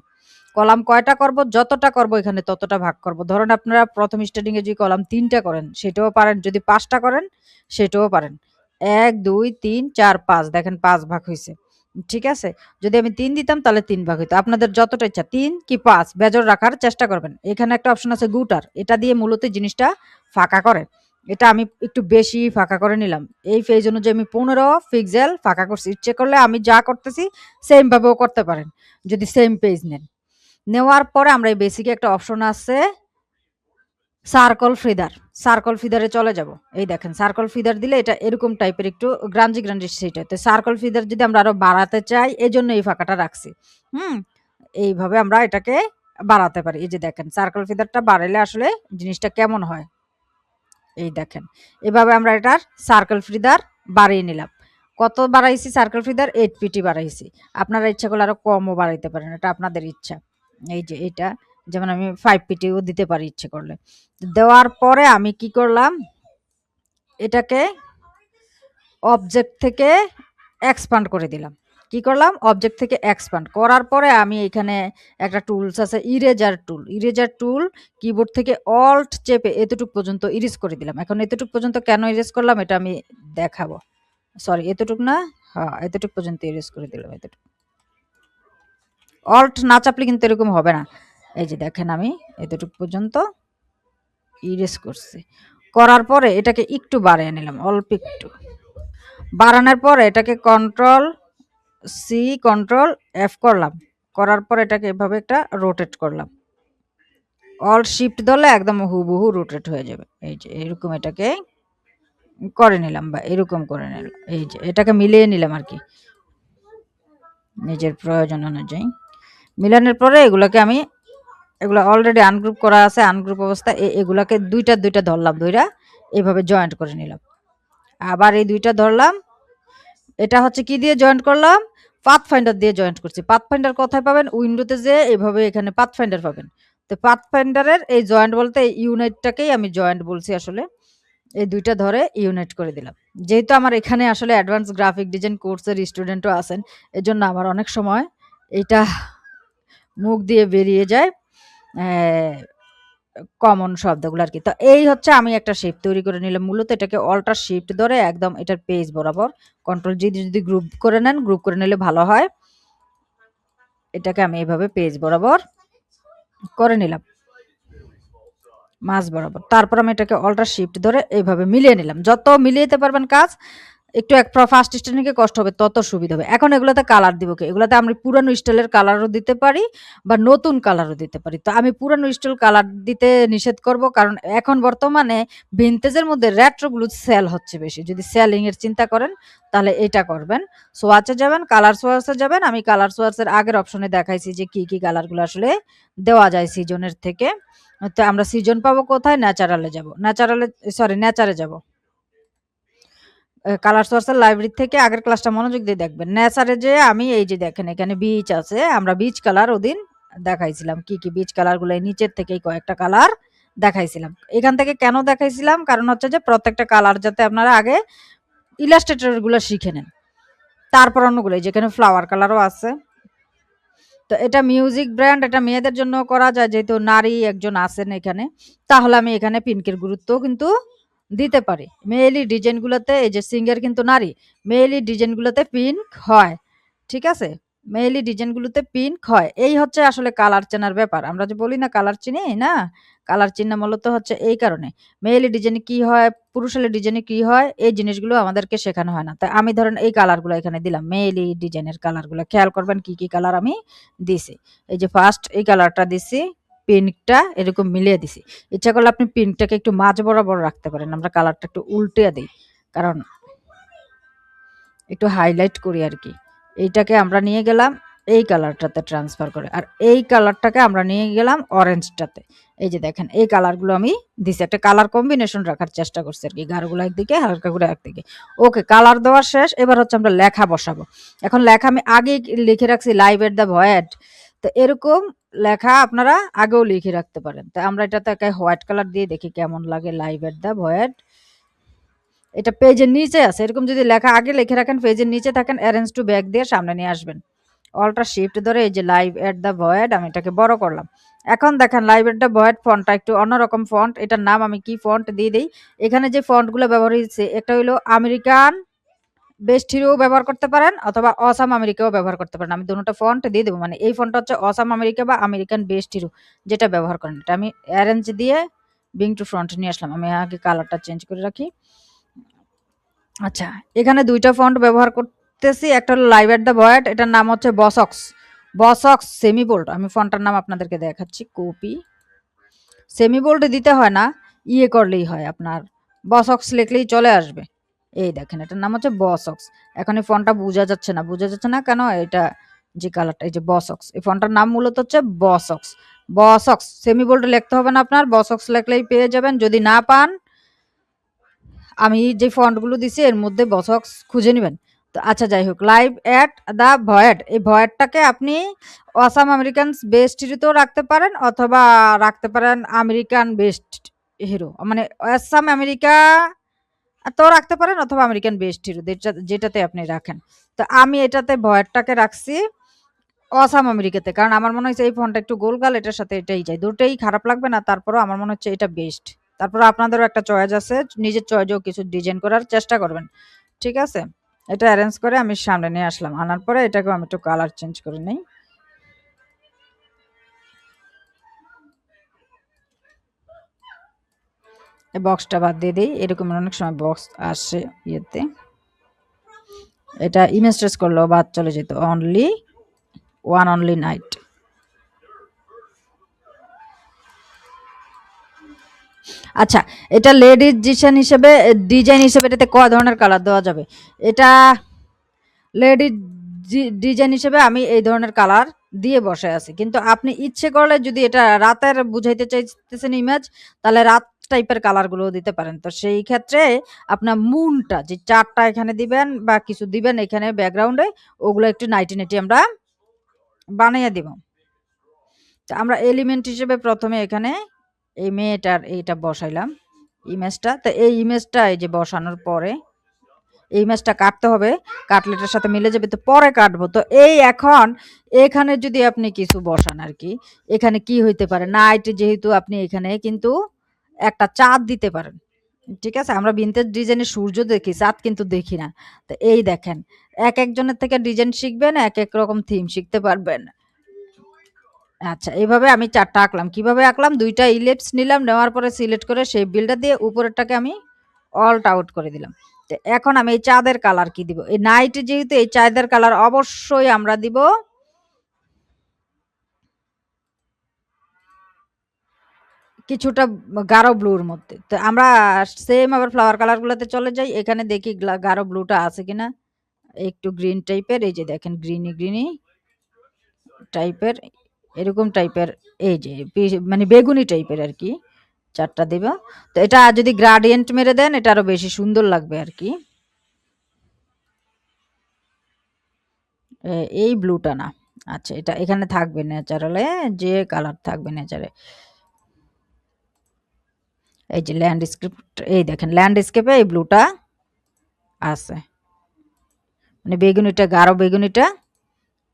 কলাম কয়টা করব? যতটা করব এখানে ততটা ভাগ করব। ধরেন আপনারা প্রথম স্টার্টিং এ যদি কলাম ৩ টা করেন সেটাও পারেন। যদি ৫ টা করেন সেটাও পারেন। ১, ২, ৩, ৪, ৫ দেখেন ৫ ভাগ হইছে। ঠিক আছে? যদি আমি ৩ দিতাম তাহলে ৩ ভাগ হইতো। আপনাদের যতটা ইচ্ছা ৩ কি ৫ বেজোড় রাখার চেষ্টা করবেন। এখানে একটা অপশন আছে গুটার। এটা দিয়ে মূলত জিনিসটা ফাঁকা করে। এটা আমি একটু বেশি ফাঁকা করে নিলাম। এই পেজ অনুযায়ী আমি ১৫ পিক্সেল ফাঁকা করছি। ইচ্ছে করলে আমি যা করতেছি সেম ভাবেও করতে পারেন। যদি সেম পেজ নেন। নেওয়ার পরে আমরা এই বেসিকে একটা অপশন আছে সার্কল ফিদার। সার্কল ফিদারে চলে যাব। এই দেখেন সার্কল ফিদার দিলে এটা এরকম টাইপের একটু গ্রাঞ্জি, গ্রাঞ্জি সেট হয়। তো সার্কল ফিদার যদি আমরা আরো বাড়াতে চাই এজন্য এই ফাঁকাটা রাখছি। হুম? এইভাবে আমরা এটাকে বাড়াতে পারি। এই যে দেখেন সার্কল ফিদারটা বাড়াইলে আসলে জিনিসটা কেমন হয়। এই দেখেন। এভাবে আমরা এটার সার্কল ফিদার বাড়িয়ে নিলাম। কত বাড়াইছি সার্কল ফিদার? 8 পিটি বাড়াইছি। আপনারা ইচ্ছা করলে আরো কমও বাড়াইতে পারেন। এটা আপনাদের ইচ্ছা। এই যে এটা যেমন আমি 5 পিটিও দিতে পারি ইচ্ছে করলে। দেওয়ার পরে আমি কি করলাম? এটাকে অবজেক্ট থেকে এক্সপান্ড করে দিলাম। কি করলাম? অবজেক্ট থেকে এক্সপান্ড করার পরে আমি এখানে একটা টুলস আছে ইরেজার টুল। ইরেজার টুল কিবোর্ড থেকে অল্ট চেপে এতটুক পর্যন্ত ইরেজ করে দিলাম। এখন এতটুক পর্যন্ত কেন ইরেজ করলাম এটা আমি দেখাবো। সরি এতটুক না, হ্যাঁ এতটুক পর্যন্ত ইরেজ করে দিলাম এতটুক। অল্ট না চাপলে কিন্তু এরকম হবে না। এই যে দেখেন আমি এতটুকু পর্যন্ত ইরেজ করছি। করার পরে এটাকে একটু বাড়িয়ে নিলাম, অল্প একটু। বাড়ানোর পরে এটাকে কন্ট্রোল সি কন্ট্রোল এফ করলাম। করার পর এটাকে এভাবে একটা রোটেট করলাম। অল শিফট ধরলে একদম হুবহু রোটেট হয়ে যাবে। এই যে এরকম এটাকে করে নিলাম বা এরকম করে নিলাম। এই যে এটাকে মিলিয়ে নিলাম আর কি নিজের প্রয়োজন অনুযায়ী। মিলানোর পরে এগুলোকে আমি এগুলো অলরেডি আনগ্রুপ করা আছে, আনগ্রুপ অবস্থা এগুলাকে দুইটা ধরলাম, ধইরা এইভাবে জয়েন্ট করে নিলাম। আবার এই দুইটা ধরলাম, এটা হচ্ছে কি দিয়ে জয়েন্ট করলাম, পাথফাইন্ডার দিয়ে জয়েন্ট করছি। পাথফাইন্ডার কোথায় পাবেন, উইন্ডোতে যে এইভাবে এখানে পাথফাইন্ডার পাবেন। তো পাথফাইন্ডারের এই জয়েন্ট বলতে এই ইউনাইটটাকেই আমি জয়েন্ট বলছি আসলে। এই দুইটা ধরে ইউনাইট করে দিলাম। যেহেতু আমার এখানে আসলে অ্যাডভান্স গ্রাফিক ডিজাইন কোর্সের স্টুডেন্টও আছেন, এজন্য আমার অনেক সময় এটা মুখ দিয়ে বেরিয়ে যায় কমন শব্দগুলো আর কি। তো এই হচ্ছে আমি একটা শেপ তৈরি করে নিলাম। মূলত এটাকে অল্টার শিফট ধরে একদম এটার পেজ বরাবর কন্ট্রোল জি দিয়ে যদি গ্রুপ করে নেন, গ্রুপ করে নিলে ভালো হয়। এটাকে আমি এইভাবে পেজ বরাবর করে নিলাম, মাঝ বরাবর। তারপর আমি এটাকে অল্টার শিফট ধরে এইভাবে মিলিয়ে নিলাম। যত মিলিয়ে নিতে পারবেন কাজ, একটু এক ফার্স্ট স্টেজে কষ্ট হবে, তত সুবিধা হবে। এখন এগুলোতে কালার দিব কি, এগুলোতে আমি পুরানো স্টাইলের কালারও দিতে পারি বা নতুন কালারও দিতে পারি। তো আমি পুরানো স্টাইল কালার দিতে নিষেধ করব, কারণ এখন বর্তমানে ভিনটেজের মধ্যে রেট্রোগুলো সেল হচ্ছে বেশি। যদি সেলিং এর চিন্তা করেন তাহলে এটা করবেন। সোয়াচে যাবেন, কালার সোয়াচে যাবেন। আমি কালার সোয়াচের আগের অপশনে দেখাইছি যে কি কি কালারগুলো আসলে দেওয়া যায় সিজনের থেকে। তো আমরা সিজন পাবো কোথায়, ন্যাচারালে যাব, নেচারে যাব। কালার সোর্সের লাইব্রেরি থেকে আগের ক্লাসটা মনোযোগ দিয়ে দেখবেন। নেচারে যে আমি এই যে দেখেন এখানে বিচ আছে, আমরা বিচ কালার ওদিন দেখাইছিলাম। কি কি বিচ কালারগুলো নিচের থেকেই কয়েকটা কালার দেখাইছিলাম। এখান থেকে কেন দেখাইছিলাম, কারণ হচ্ছে যে প্রত্যেকটা কালার যাতে আপনারা আগে ইলাস্ট্রেটর গুলো শিখে নেন, তারপর অন্যগুলো। যেখানে ফ্লাওয়ার কালারও আছে। তো এটা মিউজিক ব্র্যান্ড, এটা মেয়েদের জন্য করা যায়, যেহেতু নারী একজন আছেন এখানে। তাহলে আমি এখানে পিঙ্কের গুরুত্ব কিন্তু দিতে পারি। মেয়েলি ডিজাইনগুলোতে এই যে সিঙ্গার কিন্তু নারী, মেয়েলি ডিজাইনগুলোতে পিঙ্ক হয়। ঠিক আছে? মেয়েলি ডিজাইনগুলোতে পিঙ্ক হয়। এই হচ্ছে আসলে কালার চেনার ব্যাপার। আমরা যে বলি না কালার চিনি না? কালার চিনা মূলত হচ্ছে এই কারণে। মেয়েলি ডিজাইনে কি হয়, পুরুষালি ডিজাইনে কি হয়, এই জিনিসগুলো আমাদেরকে শেখানো হয় না। তাই আমি ধরেন এই কালারগুলো এখানে দিলাম। মেয়েলি ডিজাইনের কালারগুলো খেয়াল করবেন কি, কি কালার আমি দিছি। এই যে ফার্স্ট এই কালারটা দিছি, পিঙ্কটা এরকম মিলিয়ে দিছি। ইচ্ছা করলে আপনি পিঙ্কটাকে একটু মাঝ বরাবর রাখতে পারেন। আমরা কালারটা একটু উল্টে দিই, কারণ একটু হাইলাইট করি আর কি। এইটাকে আমরা নিয়ে গেলাম এই কালারটাতে ট্রান্সফার করে, আর এই কালারটাকে আমরা নিয়ে গেলাম অরেঞ্জটাতে। এই যে দেখেন এই কালারগুলো আমি দিছি, একটা কালার কম্বিনেশন রাখার চেষ্টা করছি আর কি। গাঢ়গুলো একদিকে, হালকা করে একদিকে। ওকে, কালার দেওয়া শেষ। এবার হচ্ছে আমরা লেখা বসাবো। এখন লেখা আমি আগে লিখে রাখছি লাইভ এট দ্য ভয়েড। তো এরকম লেখা আপনারা আগেও লিখে রাখতে পারেন। তো আমরা এটাতে হোয়াইট কালার দিয়ে দেখি কেমন লাগে, লাইভ এট দ্য ভয়েড। এটা পেজের নিচে আছে। এরকম যদি লেখা আগে লিখে রাখেন, পেজের নিচে থাকেন, অ্যারেঞ্জ টু ব্যাক দিয়ে সামনে নিয়ে আসবেন। অল্টার শিফট ধরে এই যে লাইভ এট দ্য ভয়েড, আমি এটাকে বড় করলাম। এখন দেখেন লাইভ এট দ্য ভয়েড ফন্টটা একটু অন্যরকম ফন্ট। এটার নাম আমি কি ফন্ট দিয়ে দেই। এখানে যে ফন্টগুলো ব্যবহার হয়েছে, একটা হলো আমেরিকান বেস্ট হিরো ব্যবহার করতে পারেন, অথবা অসাম আমেরিকাও ব্যবহার করতে পারেন। আমি দুটো ফন্ট দিয়ে দেবো। মানে এই ফন্টটা হচ্ছে অসাম আমেরিকা বা আমেরিকান বেস্ট হিরো, যেটা ব্যবহার করেন। এটা আমি অ্যারেঞ্জ দিয়ে বিং টু ফ্রন্ট নিয়ে আসলাম। আমি আগে কালারটা চেঞ্জ করে রাখি। আচ্ছা, এখানে দুইটা ফন্ট ব্যবহার করতেছি। একটা হলো লাইভ এট দ্য ভয়েড, এটার নাম হচ্ছে বসক্স। বসক্স সেমি বোল্ড। আমি ফন্টটার নাম আপনাদেরকে দেখাচ্ছি। কপি, সেমি বোল্ড দিতে হয় না, ইয়ে করলেই হয়, আপনার বসক্স লিখলেই চলে আসবে। এই দেখেন এটার নাম হচ্ছে বসক্স। এখন এই ফন্টটা বোঝা যাচ্ছে না, বোঝা যাচ্ছে না কেন, এটা যে কালারটা, এই যে বসক্স, এই ফন্টটার নাম মূলত হচ্ছে বসক্স। বসক্স সেমি বোল্ড লিখতে হবে না আপনার, বসক্স লিখলেই পেয়ে যাবেন। যদি না পান, আমি যে ফন্টগুলো দিছি এর মধ্যে বসক্স খুঁজে নেবেন। তো আচ্ছা, যাই হোক, লাইভ এট দ্য ভয়েড, এই ভয়েডটাকে আপনি অসাম আমেরিকান বেস্ট হিরোতেও রাখতে পারেন, অথবা রাখতে পারেন আমেরিকান বেস্ট হিরো, মানে অসাম আমেরিকা তো রাখতে পারেন, অথবা আমেরিকান বেস্ট হিরো, যেটাতে আপনি রাখেন। তো আমি এটাতে ভয়েডটাকে রাখছি অসাম আমেরিকাতে, কারণ আমার মনে হচ্ছে এই ফন্টটা একটু গোলগাল, এটার সাথে এটাই যায়, দুটোই খারাপ লাগবে না। তারপরও আমার মনে হচ্ছে এটা বেস্ট। তারপর আপনাদেরও একটা চয়েস আছে, নিজের চয়েসেও কিছু ডিজাইন করার চেষ্টা করবেন। ঠিক আছে? এটা অ্যারেঞ্জ করে আমি সামনে নিয়ে আসলাম। আনার পরে এটাকেও আমি একটু কালার চেঞ্জ করে নেই। এই বক্সটা বাদ দিয়ে দিই, এরকম অনেক সময় বক্স আসে ইয়েতে। এটা ইমেজ ট্রেস করলেও বাদ চলে যেত, অনলি ওয়ান অনলি নাইট। আচ্ছা, এটা লেডিজ ডিজাইন হিসেবে এটাতে কয় ধরনের কালার দেওয়া যাবে? এটা লেডিজ ডিজাইন হিসেবে আমি এই ধরনের কালার দিয়ে বসে আছি, কিন্তু আপনি ইচ্ছে করলে যদি এটা রাতের বুঝাইতে চাইতেছেন ইমেজ, তাহলে রাত টাইপের কালারগুলো দিতে পারেন। তো সেই ক্ষেত্রে আপনার মুনটা যে চারটা এখানে দিবেন বা কিছু দিবেন এখানে ব্যাকগ্রাউন্ডে, ওগুলো একটু নাইটি নাইটি আমরা বানিয়ে দিব। তো আমরা এলিমেন্ট হিসেবে প্রথমে এখানে এই মেয়েটার এইটা বসাইলাম ইমেজটা। তো এই ইমেজটা এই যে বসানোর পরে এই ইমেজটা কাটতে হবে, কাটলে এটার সাথে মিলে যাবে, তো পরে কাটবো। তো এই এখন এখানে যদি আপনি কিছু বসান আর কি, এখানে কি হইতে পারে, নাইট যেহেতু আপনি এখানে কিন্তু একটা চাঁদ দিতে পারেন। ঠিক আছে, আমরা ভিন্টেজ ডিজাইনে সূর্য দেখি, চাঁদ কিন্তু দেখি না। তো এই দেখেন, এক একজনের থেকে ডিজাইন শিখবেন, এক এক রকম থিম শিখতে পারবেন। আচ্ছা, এভাবে আমি ৪ টা আঁকলাম। কিভাবে আঁকলাম? ২ টা ইলিপস নিলাম, নেওয়ার পরে সিলেক্ট করে শেপ বিল্ডার দিয়ে উপরেরটাকে আমি অল্ট আউট করে দিলাম। তো এখন আমি এই চাঁদের কালার কি দিব? এই নাইট যেহেতু, এই চাঁদের কালার অবশ্যই আমরা দিব কিছুটা গাঢ় ব্লুর মধ্যে। তো আমরা সেম আবার ফ্লাওয়ার কালার গুলাতে চলে যাই। এখানে দেখি গাঢ় ব্লুটা আছে কিনা। একটু গ্রিন টাইপের, এই যে দেখেন গ্রিনি গ্রিনি টাইপের, এরকম টাইপের, এই যে মানে বেগুনি টাইপের আর কি ৪ টা দিব। তো এটা যদি গ্রেডিয়েন্ট মেরে দেন এটা আরো বেশি সুন্দর লাগবে আর কি। এই ব্লুটা না। আচ্ছা, এটা এখানে থাকবে ন্যাচারালে, যে কালার থাকবে ন্যাচারে। এই যে ল্যান্ডস্কেপ, এই দেখেন ল্যান্ডস্কেপে এই ব্লুটা আছে, মানে বেগুনিটা, গাঢ় বেগুনিটা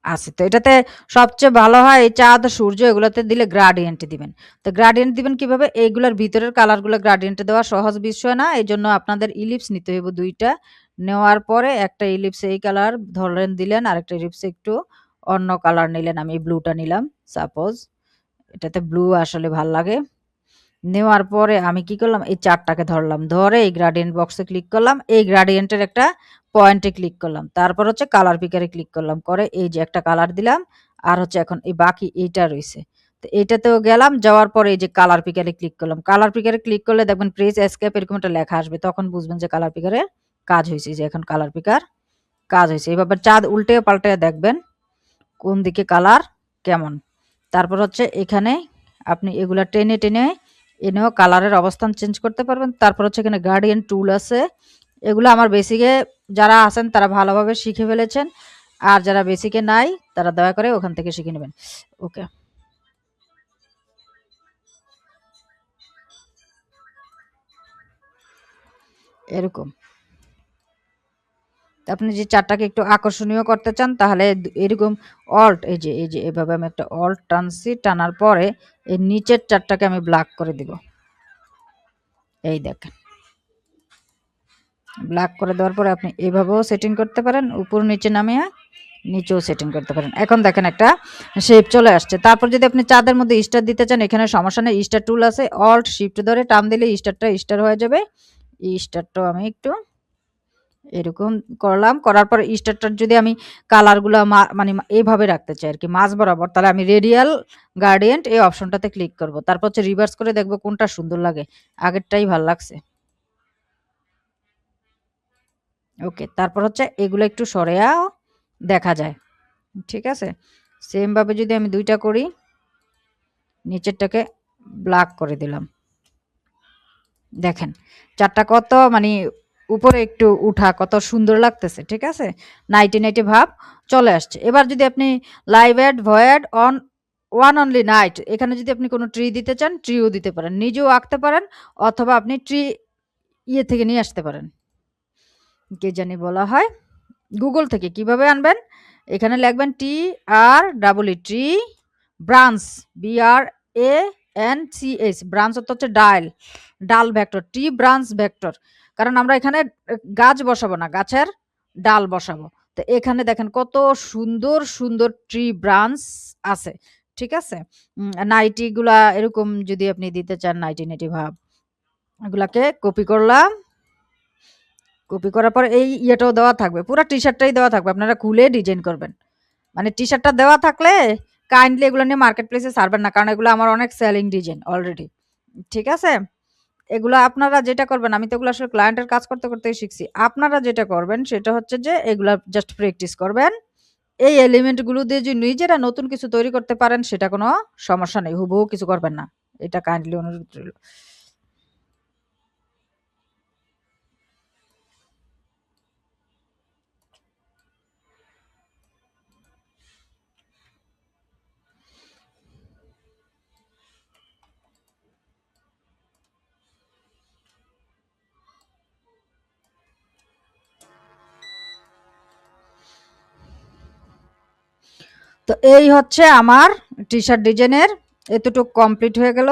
আছে। তো এটাতে সবচেয়ে ভালো হয় এই চাঁদ, সূর্য এগুলোতে দিলে গ্রেডিয়েন্ট দিবেন। তো গ্রেডিয়েন্ট দিবেন কিভাবে? এইগুলোর ভিতরের কালারগুলো গ্রেডিয়েন্ট দেওয়া সহজ বিষয় না। এজন্য আপনাদের ইলিপস নিতে হইব ২ টা। নেওয়ার পরে একটা ইলিপসে এই কালার ধরেন দিলেন, আরেকটা ইলিপসে একটু অন্য কালার নিলেন। আমি ব্লুটা নিলাম সাপোজ। এটাতে ব্লু আসলে ভাল লাগে। নেওয়ার পরে আমি কি করলাম? এই ৪ টাকে ধরলাম। ধরে এই গ্রেডিয়েন্ট বক্সে ক্লিক করলাম। এই গ্রেডিয়েন্টের একটা পয়েন্টে ক্লিক করলাম। তারপর হচ্ছে কালার পিকারে ক্লিক করলাম। করে এই যে একটা কালার দিলাম। আর হচ্ছে এখন এই বাকি এইটা রইছে। তো এইটাতেও গেলাম, যাওয়ার পরে এই যে কালার পিকারে ক্লিক করলাম। কালার পিকারে ক্লিক করলে দেখবেন প্রেস এসকেপ এরকম একটা লেখা আসবে। তখন বুঝবেন যে কালার পিকারে কাজ হইছে। যে এখন কালার পিকার কাজ হইছে। এভাবে চাঁদ উল্টে পাল্টে দেখবেন কোন দিকে কালার কেমন। তারপর হচ্ছে এখানে আপনি এগুলা টেনে টেনে এনেও কালারের অবস্থান চেঞ্জ করতে পারবেন। তারপর হচ্ছে এখানে গার্ডিয়ান টুল আছে। এগুলো আমার বেসিকে যারা আছেন তারা ভালোভাবে শিখে ফেলেছেন। আর যারা বেসিকে নাই তারা দয়া করে ওখান থেকে শিখে নেবেন। ওকে, এরকম। তো আপনি যে চারটাকে একটু আকর্ষণীয় করতে চান তাহলে এরকম অল্ট, এই যে এভাবে আমি একটা অল্ট টানছি, টানার পরে এই নিচের চারটাকে আমি ব্ল্যাক করে দিব। এই দেখেন, ব্ল্যাক করে দেওয়ার পরে আপনি এভাবেও সেটিং করতে পারেন, উপর নিচে নামিয়ে নিচেও সেটিং করতে পারেন। এখন দেখেন একটা শেপ চলে আসছে। তারপর যদি আপনি চাঁদের মধ্যে স্টার দিতে চান, এখানে সমস্যা নেই, স্টার টুল আছে, অল্ট শিফট ধরে টান দিলে স্টারটা স্টার হয়ে যাবে। স্টারটাও আমি একটু এরকম করলাম, করার পর স্টারটার যদি আমি কালারগুলো মানে এইভাবে রাখতে চাই আর কি মাঝ বরাবর, তাহলে আমি রেডিয়াল গ্রেডিয়েন্ট এই অপশনটাতে ক্লিক করব। তারপর হচ্ছে রিভার্স করে দেখবো কোনটা সুন্দর লাগে। আগেরটাই ভাল লাগছে। ওকে, তারপর হচ্ছে এগুলো একটু সরেয়াও দেখা যায়। ঠিক আছে, সেম ভাবে যদি আমি ২ টা করি, নিচেরটাকে ব্ল্যাক করে দিলাম। দেখেন ৪ টা কত মানে উপরে একটু উঠা কত সুন্দর লাগতেছে। ঠিক আছে, নাইটি নাইটি ভাব চলে আসছে। এবার যদি আপনি live add void on one only night, এখানে যদি আপনি কোনো ট্রি দিতে চান ট্রিও দিতে পারেন, নিজেও আঁকতে পারেন, অথবা আপনি ট্রি ইয়ে থেকে নিয়ে আসতে পারেন, কে জানি বলা হয়, গুগল থেকে। কিভাবে আনবেন? এখানে লিখবেন TREE ব্রাঞ্চ, BRANCH, ব্রাঞ্চ অর্থ হচ্ছে ডাল ভেক্টর, ট্রি ব্রাঞ্চ ভেক্টর। কারণ আমরা এখানে গাছ বসাবো না, গাছের ডাল বসাবো। তো এখানে দেখেন কত সুন্দর সুন্দর ট্রি ব্রাঞ্চ আছে। ঠিক আছে, নাইটি গুলা এরকম যদি আপনি দিতে চান নাইটি নাইটি ভাব, এগুলাকে কপি করলাম। কপি করার পর এই ইয়েটাও দেওয়া থাকবে, পুরা টি-শার্টটাই দেওয়া থাকবে। আপনারা খুলে ডিজাইন করবেন। মানে টি-শার্টটা দেওয়া থাকলে কাইন্ডলি এগুলো নিয়ে মার্কেট প্লেসে ছাড়বেন না। কারণ এগুলো আমার অনেক সেলিং ডিজাইন অলরেডি। ঠিক আছে? এগুলা আপনারা যেটা করবেন, আমি তো এগুলো আসলে ক্লায়েন্টের কাজ করতে, করতেই শিখছি। আপনারা যেটা করবেন সেটা হচ্ছে যে এগুলা জাস্ট প্র্যাকটিস করবেন। এই এলিমেন্ট গুলো দিয়ে যদি নিজেরা নতুন কিছু তৈরি করতে পারেন সেটা কোনো সমস্যা নেই। হুবহু কিছু করবেন না। এটা কাইন্ডলি অনুরোধ রইল। তো এই হচ্ছে আমার টি-শার্ট ডিজাইনের এতটুক কমপ্লিট হয়ে গেল।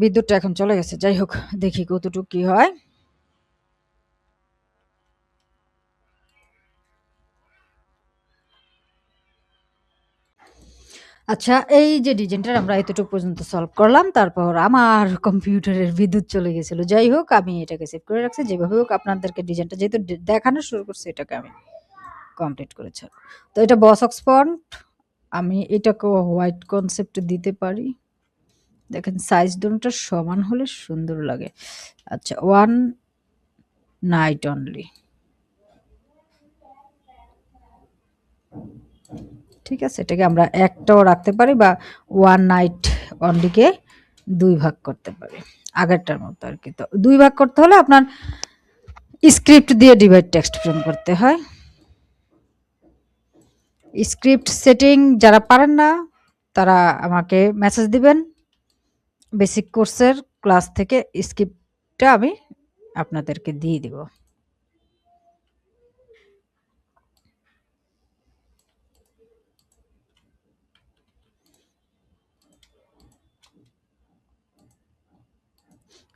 বিদ্যুৎটা এখন চলে গেছে। যাই হোক, দেখি কতটুক কি হয়। আচ্ছা, এই যে ডিজাইনটার আমরা এতটুকু পর্যন্ত সলভ করলাম। তারপর আমার কম্পিউটারের বিদ্যুৎ চলে গেছিল। যাই হোক, আমি এটাকে সেভ করে রাখছি। যেভাবে হোক আপনাদেরকে ডিজাইনটা যেহেতু দেখানো শুরু করছি, এটাকে আমি কমপ্লিট করে ছাড়ব। তো এটা বস অক্সফর্ড। আমি এটাকেও হোয়াইট কনসেপ্ট দিতে পারি। দেখেন সাইজ দুটোটা সমান হলে সুন্দর লাগে। আচ্ছা, ওয়ান নাইট অনলি। ঠিক আছে, এটাকে আমরা একটাও রাখতে পারি বা ওয়ান নাইট অনলিকে ২ ভাগ করতে পারি। আগেরটার মতো আরকি। তো ২ ভাগ করতে হলে আপনার স্ক্রিপ্ট দিয়ে ডিভাইড টেক্সট প্রিন্ট করতে হয়। স্ক্রিপ্ট সেটিং যারা পারেন না তারা আমাকে মেসেজ দিবেন। বেসিক কোর্সের ক্লাস থেকে স্ক্রিপ্টটা আমি আপনাদেরকে দিয়ে দিব।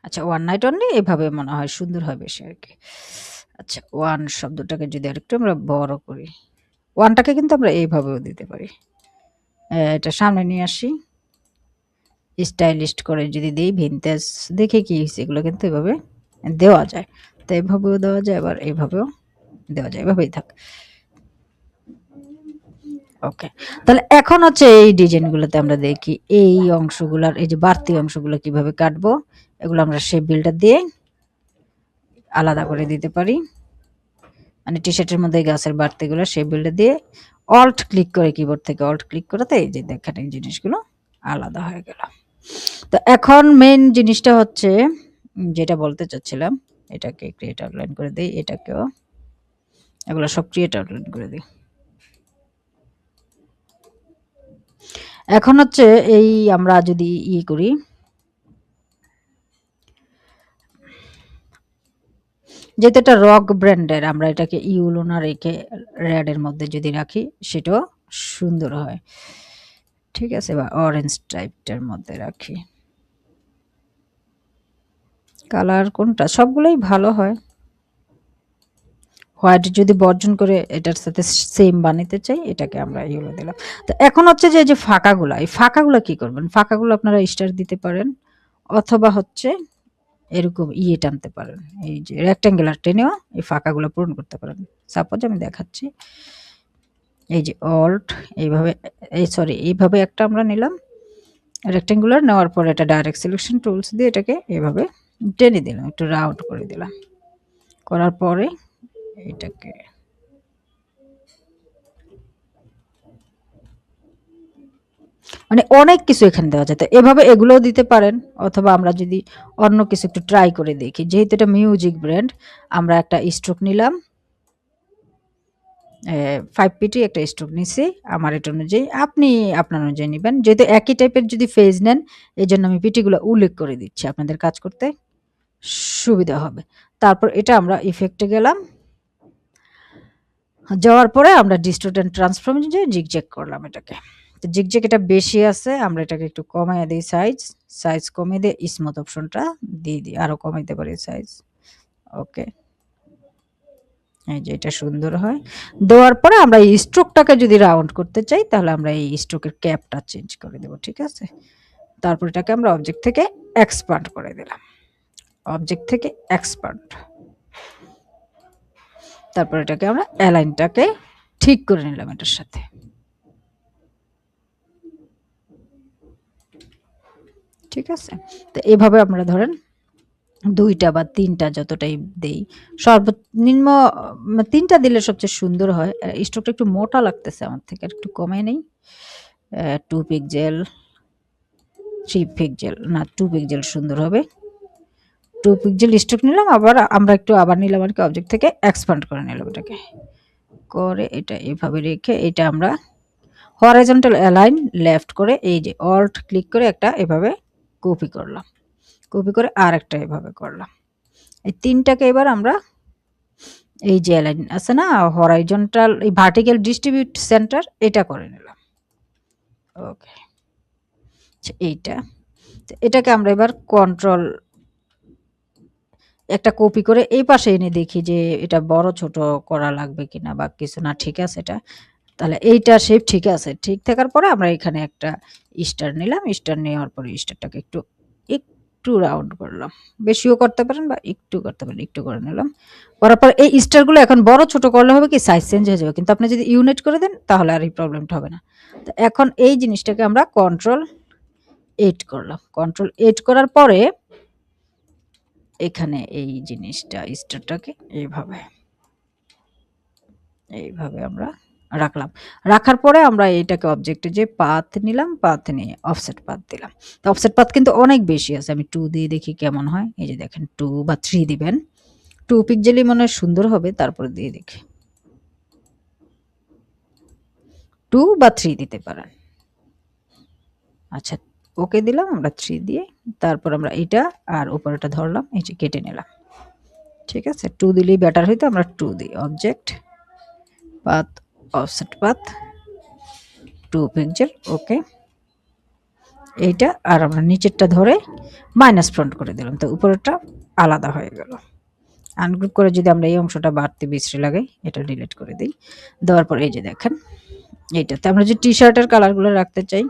আচ্ছা, ওয়ান নাইট অনলি এভাবে মনে হয় সুন্দর হয় বেশি আরকি। আচ্ছা, ওয়ান শব্দটাকে যদি আরেকটু আমরা বড় করি, ওয়ানটাকে কিন্তু আমরা এইভাবেও দিতে পারি। এটা সামনে নিয়ে আসি। স্টাইলিশড করে যদি দেই, ভিনটেজ দেখে কি হইছে, এগুলো কিন্তু এভাবে দেওয়া যায়। তো এভাবেও দেওয়া যায়, আবার এভাবেও দেওয়া যায়। এভাবেই থাক। ওকে। তাহলে এখন হচ্ছে এই ডিজাইনগুলোতে আমরা দেখি এই অংশগুলার এই যে বাড়তি অংশগুলো কিভাবে কাটবো। এগুলো আমরা শেপ বিল্ডার দিয়ে আলাদা করে দিতে পারি। মানে টি-শার্টের মধ্যে এই গাছের বাড়তিগুলো শেপ বিল্ডার দিয়ে অল্ট ক্লিক করে, কিবোর্ড থেকে অল্ট ক্লিক করাতে এই যে দেখেন এই জিনিসগুলো আলাদা হয়ে গেল। তো এখন মেইন জিনিসটা হচ্ছে যেটা বলতে চাচ্ছিলাম, এটাকে ক্রিয়েট আউটলাইন করে দেই, এটাকেও এগুলো সব ক্রিয়েট আউটলাইন করে দিই। এখন হচ্ছে এই আমরা যদি করি, যেহেতু এটা রক ব্র্যান্ডের, আমরা এটাকে ইউলো না রেখে রেড এর মধ্যে যদি রাখি সেটাও সুন্দর হয়। ঠিক আছে, বা অরেঞ্জ টাইপটার মধ্যে রাখি। কালার কোনটা, সবগুলোই ভালো হয়। হোয়াইট যদি বর্জন করে এটার সাথে সেম বানাতে চাই, এটাকে আমরা ইউলো দিলাম। তো এখন হচ্ছে যে যে ফাঁকাগুলা, এই ফাঁকাগুলা কি করবেন, ফাঁকাগুলো আপনারা স্টার দিতে পারেন অথবা হচ্ছে এরকম টানতে পারেন। এই যে রেক্ট্যাঙ্গুলার টেনেও এই ফাঁকাগুলো পূরণ করতে পারেন। সাপোজ আমি দেখাচ্ছি, এই যে অল্ট এইভাবে, এই সরি এইভাবে একটা আমরা নিলাম রেক্ট্যাঙ্গুলার, নেওয়ার পর এটা ডাইরেক্ট সিলেকশন টুলস দিয়ে এটাকে এভাবে টেনে দিলাম, একটু রাউন্ড করে দিলাম। করার পরে এটাকে মানে অনেক কিছু এখানে দেওয়া যায়। তো এভাবে এগুলোও দিতে পারেন, অথবা আমরা যদি অন্য কিছু একটু ট্রাই করে দেখি, যেহেতু এটা মিউজিক ব্র্যান্ড, আমরা একটা স্ট্রোক নিলাম, 5 পিটি একটা স্ট্রোক নিছি আমার এটা অনুযায়ী। আপনি আপনার অনুযায়ী নিবেন। যেহেতু একই টাইপের যদি ফেজ নেন, এজন্য আমি পিটিগুলো উল্লেখ করে দিচ্ছি, আপনাদের কাজ করতে সুবিধা হবে। তারপর এটা আমরা ইফেক্টে গেলাম। যাওয়ার পরে আমরা ডিস্টোর্ট এন্ড ট্রান্সফর্ম যে জিগজ্যাগ করলাম এটাকে। তো জিগজ্যাগ এটা বেশি আছে, আমরা এটাকে একটু কমাইয়া দিই সাইজ। সাইজ কমিয়ে দিয়ে স্মুথ অপশনটা দিয়ে দিই, আরো কমাইতে পারি সাইজ। ওকে। এই যে এটা সুন্দর হয়। দেওয়ার পরে আমরা এই স্ট্রোকটাকে যদি রাউন্ড করতে চাই, তাহলে আমরা এই স্ট্রোকের ক্যাপটা চেঞ্জ করে দেব। ঠিক আছে? তারপর এটাকে আমরা অবজেক্ট থেকে এক্সপান্ড করে দিলাম, অবজেক্ট থেকে এক্সপান্ড। তারপর এটাকে আমরা অ্যালাইনটাকে ঠিক করে নিলাম এটার সাথে। ঠিক আছে, তো এভাবে আমরা ধরেন 2টা বা 3টা যতটাই দেই, সর্বনিম্ন 3টা দিলে সবচেয়ে সুন্দর হয়। স্ট্রোকটা একটু মোটা লাগতেছে আমার থেকে, একটু কমাই নেই। 2 পিক্সেল, 3 পিক্সেল না, 2 পিক্সেল সুন্দর হবে। 2 পিক্সেল স্ট্রোক নিলাম, আবার আমরা একটু আবার নিলাম আর কি, অবজেক্ট থেকে এক্সপান্ড করে নিলাম এটাকে, করে এটা এভাবে রেখে এটা আমরা হরাইজন্টাল অ্যালাইন লেফট করে এই যে অল্ট ক্লিক করে একটা এভাবে কপি করলাম, কপি করে আর একটা এভাবে করলাম। এই 3টাকে এবার আমরা এই যে অ্যালাইন আছে না হরাইজন্টাল, এই ভার্টিক্যাল ডিস্ট্রিবিউট সেন্টার, এটা করে নিলাম। ওকে, এইটা, এটাকে আমরা এবার কন্ট্রোল একটা কপি করে এই পাশে এনে দেখি যে এটা বড় ছোট করা লাগবে কিনা বা কিছু না। ঠিক আছে, এটা তাহলে এইটা শেপ ঠিক আছে। ঠিক থাকার পরে আমরা এখানে একটা স্টার নিলাম, স্টার নেওয়ার পরে স্টারটাকে একটু একটু রাউন্ড করলাম, বেশিও করতে পারেন বা একটু করতে পারেন, একটু করে নিলাম। করার পর এই স্টারগুলো এখন বড় ছোট করলে হবে কি সাইজ চেঞ্জ হয়ে যাবে, কিন্তু আপনি যদি ইউনিট করে দেন তাহলে আর এই প্রবলেমটা হবে না। তো এখন এই জিনিসটাকে আমরা কন্ট্রোল 8 করলাম, কন্ট্রোল 8 করার পরে এখানে এই জিনিসটা স্টারটাকে এইভাবে এইভাবে আমরা রাখলাম। রাখার পরে আমরা এটাকে অবজেক্টে যে পাথ নিলাম, পাথ নিয়ে অফসেট পাথ দিলাম। তো অফসেট পাথ কিন্তু অনেক বেশি আছে, আমি 2 দিয়ে দেখি কেমন হয়। এই যে দেখেন 2 বা 3 দিবেন, 2 পিক্সেলই মনে হয় সুন্দর হবে। তারপরে দিয়ে দেখি 2 বা 3 দিতে পারেন। আচ্ছা, ওকে দিলাম আমরা 3 দিয়ে। তারপর আমরা এটা আর উপরেটা ধরলাম, এই যে কেটে নিলাম। ঠিক আছে, 2 দিলেই বেটার হইতো, আমরা 2 দিই। Object path, offset path, 2 pixel, okay. এইটা আর আমরা নিচেরটা ধরে মাইনাস ফ্রন্ট করে দিলাম, তো উপরেরটা আলাদা হয়ে গেল। আনগ্রুপ করে যদি আমরা এই অংশটা বাড়তি বিশ্রী লাগাই, এটা ডিলিট করে দিই। দেওয়ার পর এই যে দেখেন এইটাতে আমরা যে টি শার্টের কালারগুলো রাখতে চাই,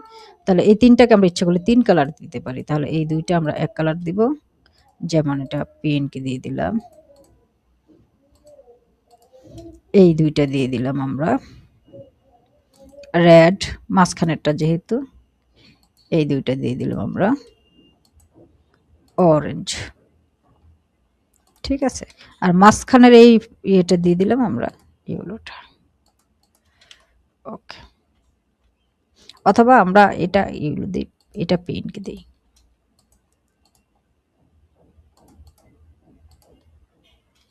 তাহলে এই 3টাকে আমরা ইচ্ছা করলে 3 কালার দিতে পারি। তাহলে এই 2টা আমরা 1 কালার দিব, যেমন এটা পিঙ্ক দিয়ে দিলাম, এই 2টা দিয়ে দিলাম আমরা রেড, মাঝখানেরটা যেহেতু এই 2টা দিয়ে দিলাম আমরা অরেঞ্জ। ঠিক আছে, আর মাঝখানের এই ইয়েটা দিয়ে দিলাম আমরা ইয়েলোটা। ওকে, অথবা আমরা এটা ইয়েলো দিই, এটা পিঙ্ক দিই।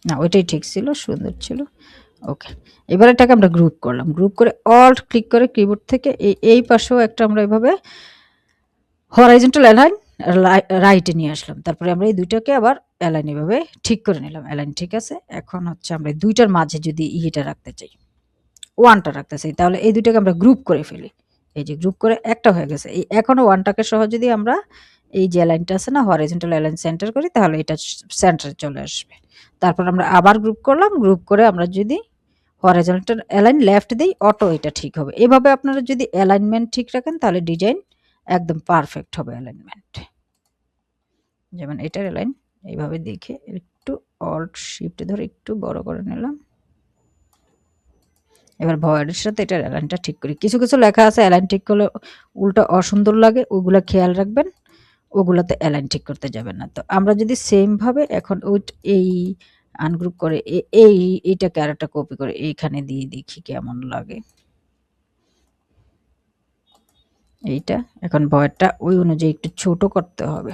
না, ওইটাই ঠিক ছিল, সুন্দর ছিল। ওকে, এবার এটাকে আমরা গ্রুপ করলাম, গ্রুপ করে অল্ট ক্লিক করে কিবোর্ড থেকে এই পাশেও একটা আমরা এভাবে হরাইজন্টাল অ্যালাইন রাইটে নিয়ে আসলাম। তারপরে আমরা এই 2টাকে আবার অ্যালাইন এভাবে ঠিক করে নিলাম। অ্যালাইন ঠিক আছে। এখন হচ্ছে আমরা এই 2টার মাঝে যদি ইটা রাখতে চাই, 1টা রাখতে চাই, তাহলে এই 2টাকে আমরা গ্রুপ করে ফেলি। এই যে গ্রুপ করে একটা হয়ে গেছে। এই এখনো 1টাকে সহ যদি আমরা এই যে অ্যালাইনটা আছে না হরাইজন্টাল অ্যালাইন সেন্টার করি, তাহলে এটা সেন্টারে চলে আসবে। তারপর আমরা আবার গ্রুপ করলাম, গ্রুপ করে আমরা যদি হরাইজন্টাল অ্যালাইন লেফট দেই, অটো এটা ঠিক হবে। এভাবে আপনারা যদি অ্যালাইনমেন্ট ঠিক রাখেন তাহলে ডিজাইন একদম পারফেক্ট হবে অ্যালাইনমেন্ট। যেমন এটার অ্যালাইন এইভাবে দেখে একটু অল্ট শিফট ধরে একটু বড় করে নিলাম। এবার ভয়েডের সাথে এটার অ্যালাইনটা ঠিক করি। কিছু কিছু লেখা আছে অ্যালাইন ঠিক করলে উল্টা অসুন্দর লাগে, ওগুলো খেয়াল রাখবেন, ওগুলোতে অ্যালাইন ঠিক করতে যাবেন না। তো আমরা যদি সেম ভাবে এখন এই আনগ্রুপ করে এইটাকে আরেকটা কপি করে এইখানে দিয়ে দেখি কেমন লাগে। এইটা এখন ভয়েডটা ওই অনুযায়ী একটু ছোট করতে হবে।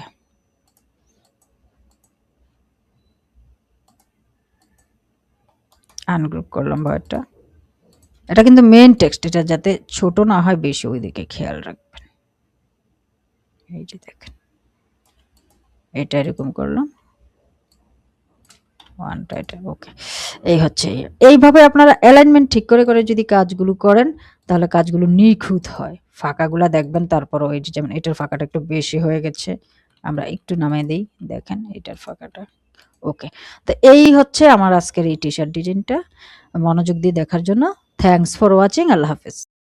আনগ্রুপ করলাম ভয়েডটা। এটা কিন্তু মেইন টেক্সট, এটা যাতে ছোট না হয় বেশি, ওই দিকে খেয়াল রাখবেন। এই যে দেখেন এটা এরকম করলাম, 1টা এটা। ওকে, এই হচ্ছে এইভাবে আপনারা অ্যালাইনমেন্ট ঠিক করে করে যদি কাজগুলো করেন তাহলে কাজগুলো নিখুঁত হয়। ফাঁকাগুলা দেখবেন, তারপর ওই যেমন এটার ফাঁকাটা একটু বেশি হয়ে গেছে, আমরা একটু নামিয়ে দিই, দেখেন এটার ফাঁকাটা। ওকে, তো এই হচ্ছে আমার আজকের এই টি শার্ট ডিজাইনটা। মনোযোগ দিয়ে দেখার জন্য থ্যাঙ্কস ফর ওয়াচিং। আল্লাহ হাফেজ।